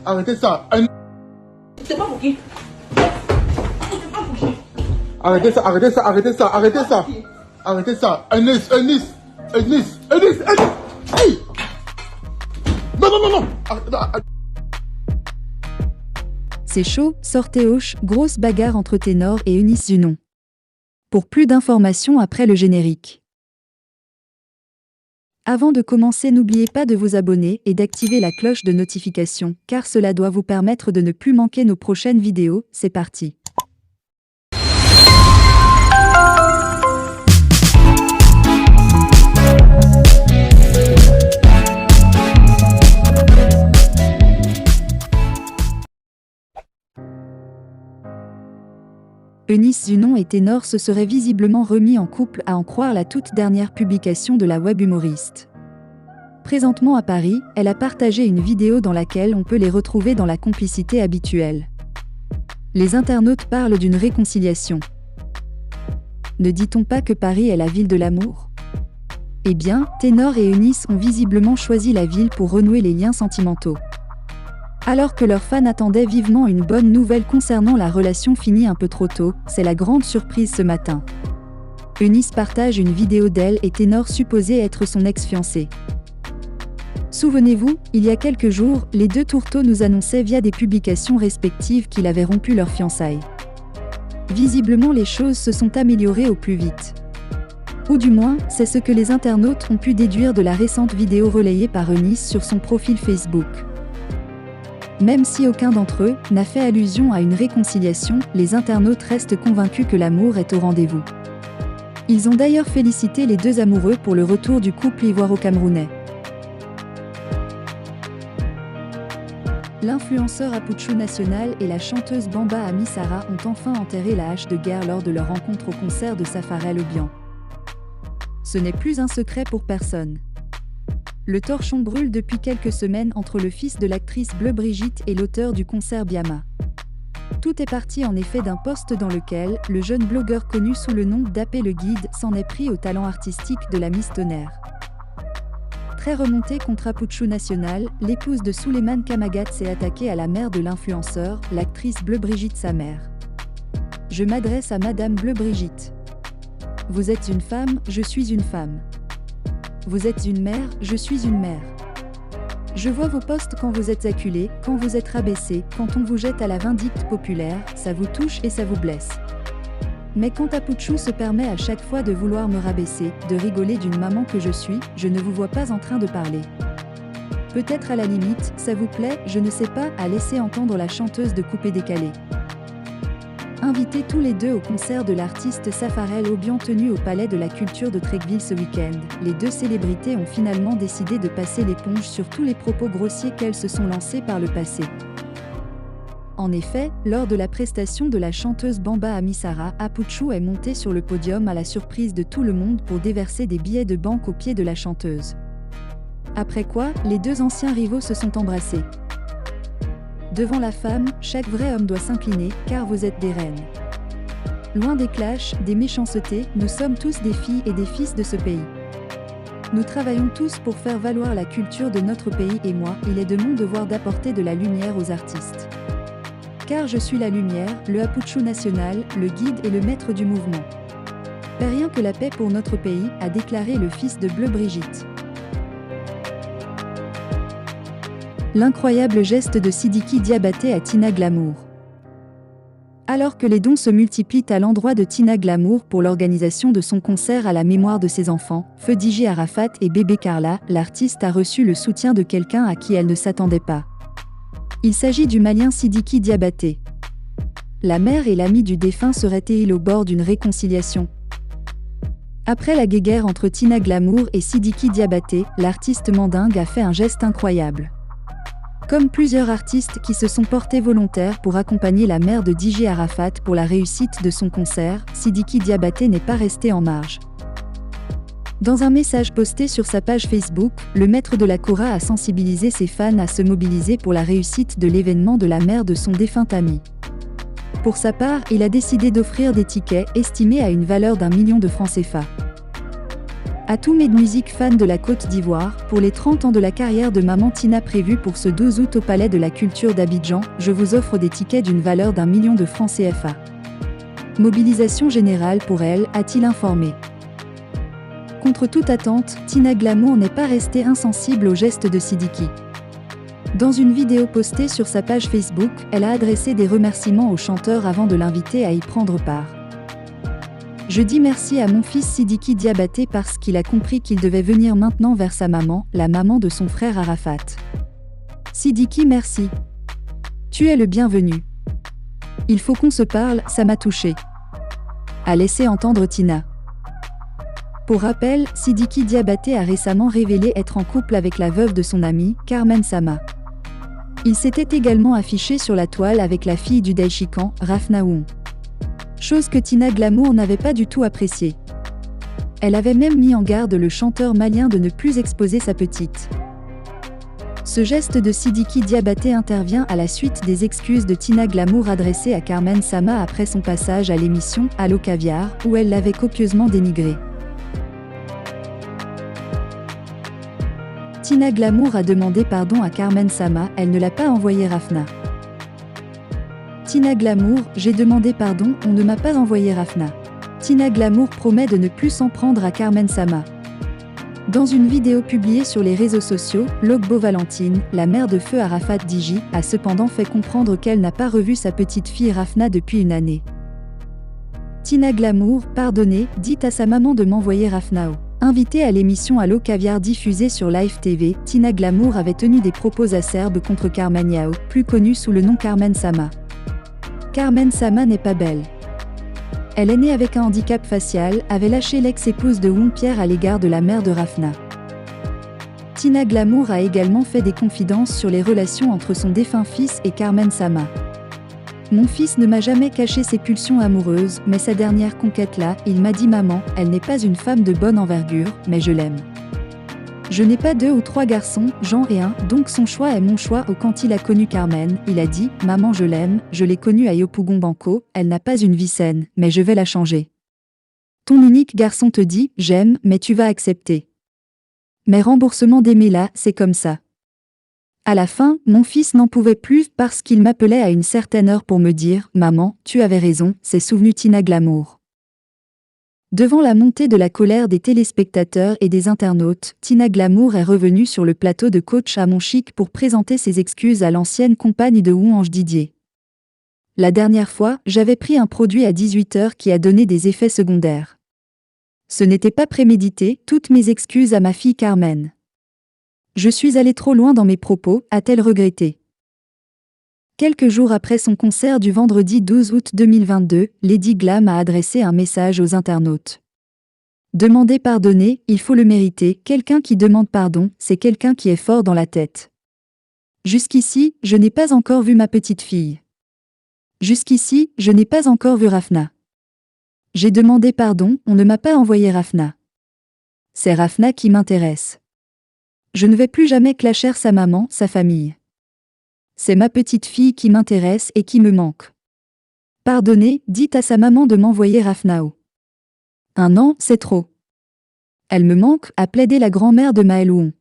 Arrêtez ça. C'est pas pour qui? C'est pas pour qui? Arrêtez ça, arrêtez ça, arrêtez ça, arrêtez ça. Arrêtez ça. Ernest. Hey! Non. C'est chaud, sortez hoche, grosse bagarre entre Ténor et Eunice Zunon. Pour plus d'informations après le générique. Avant de commencer, n'oubliez pas de vous abonner et d'activer la cloche de notification, car cela doit vous permettre de ne plus manquer nos prochaines vidéos. C'est parti. Eunice Zunon et Ténor se seraient visiblement remis en couple à en croire la toute dernière publication de la web humoriste. Présentement à Paris, elle a partagé une vidéo dans laquelle on peut les retrouver dans la complicité habituelle. Les internautes parlent d'une réconciliation. Ne dit-on pas que Paris est la ville de l'amour ? Eh bien, Ténor et Eunice ont visiblement choisi la ville pour renouer les liens sentimentaux. Alors que leurs fans attendaient vivement une bonne nouvelle concernant la relation finie un peu trop tôt, c'est la grande surprise ce matin. Eunice partage une vidéo d'elle et Ténor supposé être son ex-fiancé. Souvenez-vous, il y a quelques jours, les deux tourteaux nous annonçaient via des publications respectives qu'ils avaient rompu leurs fiançailles. Visiblement les choses se sont améliorées au plus vite. Ou du moins, c'est ce que les internautes ont pu déduire de la récente vidéo relayée par Eunice sur son profil Facebook. Même si aucun d'entre eux n'a fait allusion à une réconciliation, les internautes restent convaincus que l'amour est au rendez-vous. Ils ont d'ailleurs félicité les deux amoureux pour le retour du couple ivoiro-camerounais. L'influenceur Apouchou National et la chanteuse Bamba Amissara ont enfin enterré la hache de guerre lors de leur rencontre au concert de Safarel Obiang. Ce n'est plus un secret pour personne. Le torchon brûle depuis quelques semaines entre le fils de l'actrice Bleu Brigitte et l'auteur du concert Biama. Tout est parti en effet d'un post dans lequel le jeune blogueur connu sous le nom d'Apé le Guide s'en est pris au talent artistique de la Miss Tonnerre. Très remontée contre Apouchou National, l'épouse de Souleymane Kamagat s'est attaquée à la mère de l'influenceur, l'actrice Bleu Brigitte sa mère. Je m'adresse à Madame Bleu Brigitte. Vous êtes une femme, je suis une femme. Vous êtes une mère, je suis une mère. Je vois vos posts quand vous êtes acculé, quand vous êtes rabaissé, quand on vous jette à la vindicte populaire, ça vous touche et ça vous blesse. Mais quand Apouchou se permet à chaque fois de vouloir me rabaisser, de rigoler d'une maman que je suis, je ne vous vois pas en train de parler. Peut-être à la limite, ça vous plaît, je ne sais pas, à laisser entendre la chanteuse de coupé-décalé. Invités tous les deux au concert de l'artiste Safarel Obiang tenu au Palais de la Culture de Trégueville ce week-end, les deux célébrités ont finalement décidé de passer l'éponge sur tous les propos grossiers qu'elles se sont lancés par le passé. En effet, lors de la prestation de la chanteuse Bamba Amissara, Apouchou est monté sur le podium à la surprise de tout le monde pour déverser des billets de banque aux pieds de la chanteuse. Après quoi, les deux anciens rivaux se sont embrassés. Devant la femme, chaque vrai homme doit s'incliner, car vous êtes des reines. Loin des clashs, des méchancetés, nous sommes tous des filles et des fils de ce pays. Nous travaillons tous pour faire valoir la culture de notre pays et moi, il est de mon devoir d'apporter de la lumière aux artistes. Car je suis la lumière, le Apouchou National, le guide et le maître du mouvement. Rien que la paix pour notre pays, a déclaré le fils de Bleu Brigitte. L'incroyable geste de Sidiki Diabaté à Tina Glamour. Alors que les dons se multiplient à l'endroit de Tina Glamour pour l'organisation de son concert à la mémoire de ses enfants, Feu DJ Arafat et bébé Carla, l'artiste a reçu le soutien de quelqu'un à qui elle ne s'attendait pas. Il s'agit du Malien Sidiki Diabaté. La mère et l'ami du défunt seraient-ils au bord d'une réconciliation ? Après la guéguerre entre Tina Glamour et Sidiki Diabaté, l'artiste mandingue a fait un geste incroyable. Comme plusieurs artistes qui se sont portés volontaires pour accompagner la mère de DJ Arafat pour la réussite de son concert, Sidiki Diabaté n'est pas resté en marge. Dans un message posté sur sa page Facebook, le maître de la Kora a sensibilisé ses fans à se mobiliser pour la réussite de l'événement de la mère de son défunt ami. Pour sa part, il a décidé d'offrir des tickets estimés à une valeur d'1 million de francs CFA. À tous mes musiques fans de la Côte d'Ivoire, pour les 30 ans de la carrière de maman Tina prévue pour ce 12 août au Palais de la Culture d'Abidjan, je vous offre des tickets d'une valeur d'1 million de francs CFA. Mobilisation générale pour elle, a-t-il informé. Contre toute attente, Tina Glamour n'est pas restée insensible au geste de Sidiki. Dans une vidéo postée sur sa page Facebook, elle a adressé des remerciements au chanteur avant de l'inviter à y prendre part. Je dis merci à mon fils Sidiki Diabaté parce qu'il a compris qu'il devait venir maintenant vers sa maman, la maman de son frère Arafat. Sidiki, merci. Tu es le bienvenu. Il faut qu'on se parle, ça m'a touché. A laissé entendre Tina. Pour rappel, Sidiki Diabaté a récemment révélé être en couple avec la veuve de son ami, Carmen Sama. Il s'était également affiché sur la toile avec la fille du Daïchikan, Rafna Ouon. Chose que Tina Glamour n'avait pas du tout appréciée. Elle avait même mis en garde le chanteur malien de ne plus exposer sa petite. Ce geste de Sidiki Diabaté intervient à la suite des excuses de Tina Glamour adressées à Carmen Sama après son passage à l'émission Allo Caviar, où elle l'avait copieusement dénigrée. Tina Glamour a demandé pardon à Carmen Sama, elle ne l'a pas envoyé Rafna. Tina Glamour, j'ai demandé pardon, on ne m'a pas envoyé Rafna. Tina Glamour promet de ne plus s'en prendre à Carmen Sama. Dans une vidéo publiée sur les réseaux sociaux, Logbo Valentine, la mère de feu Arafat Digi, a cependant fait comprendre qu'elle n'a pas revu sa petite fille Rafna depuis une année. Tina Glamour, pardonnez, dit à sa maman de m'envoyer Rafnao. Invitée à l'émission Allo Caviar diffusée sur Live TV, Tina Glamour avait tenu des propos acerbes contre Carmen Yao, plus connue sous le nom Carmen Sama. Carmen Sama n'est pas belle. Elle est née avec un handicap facial, avait lâché l'ex-épouse de Wong Pierre à l'égard de la mère de Rafna. Tina Glamour a également fait des confidences sur les relations entre son défunt fils et Carmen Sama. Mon fils ne m'a jamais caché ses pulsions amoureuses, mais sa dernière conquête-là, il m'a dit maman, elle n'est pas une femme de bonne envergure, mais je l'aime. Je n'ai pas 2 ou 3 garçons, j'en ai un, donc son choix est mon choix. Quand il a connu Carmen, il a dit « Maman je l'aime, je l'ai connue à Yopougon Banco, elle n'a pas une vie saine, mais je vais la changer. » Ton unique garçon te dit « J'aime, mais tu vas accepter. » Mais remboursement d'aimer là, c'est comme ça. À la fin, mon fils n'en pouvait plus parce qu'il m'appelait à une certaine heure pour me dire « Maman, tu avais raison », s'est souvenu Tina Glamour. Devant la montée de la colère des téléspectateurs et des internautes, Tina Glamour est revenue sur le plateau de Coach à Mon Chic pour présenter ses excuses à l'ancienne compagne de Won Ange Didier. La dernière fois, j'avais pris un produit à 18h qui a donné des effets secondaires. Ce n'était pas prémédité, toutes mes excuses à ma fille Carmen. Je suis allée trop loin dans mes propos, a-t-elle regretté. Quelques jours après son concert du vendredi 12 août 2022, Lady Glam a adressé un message aux internautes. Demander pardonner, il faut le mériter, quelqu'un qui demande pardon, c'est quelqu'un qui est fort dans la tête. Jusqu'ici, je n'ai pas encore vu ma petite fille. Jusqu'ici, je n'ai pas encore vu Rafna. J'ai demandé pardon, on ne m'a pas envoyé Rafna. C'est Rafna qui m'intéresse. Je ne vais plus jamais clasher sa maman, sa famille. C'est ma petite fille qui m'intéresse et qui me manque. Pardonnez, dites à sa maman de m'envoyer Rafnao. 1 an, c'est trop. Elle me manque, a plaidé la grand-mère de Maël Ouon.